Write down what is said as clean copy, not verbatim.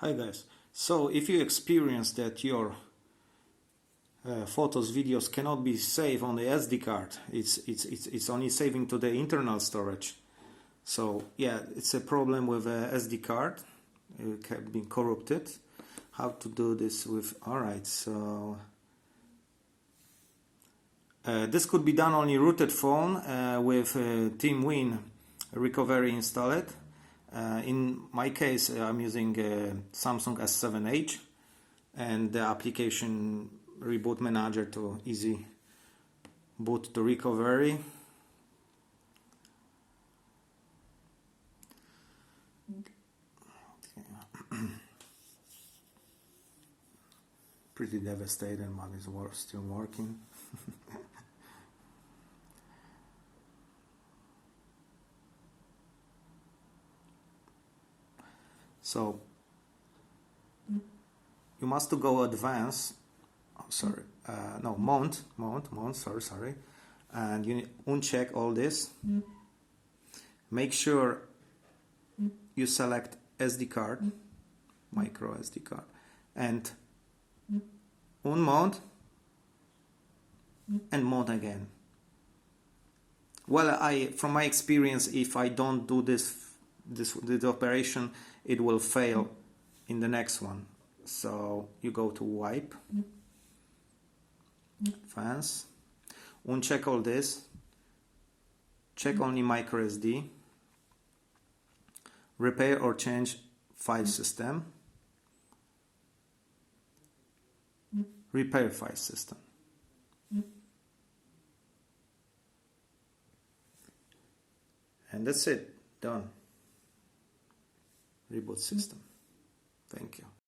Hi guys, so if you experience that your photos, videos cannot be saved on the SD card, it's only saving to the internal storage. So yeah, it's a problem with a SD card. It has been corrupted. How to do this with? Alright, so this could be done on your rooted phone with TeamWin recovery installed. In my case, I'm using Samsung S7H and the application Reboot Manager to easy boot to recovery. Pretty devastated, but it's still working. So you must to go advance. Oh, sorry, no, mount. Sorry, and you uncheck all this. Make sure you select SD card, micro SD card, and unmount and mount again. Well, from my experience, if I don't do this operation, it will fail in the next one. So you go to wipe, advance, uncheck all this, check only micro SD, repair or change file system, repair file system. And that's it, done. Reboot system. Thank you.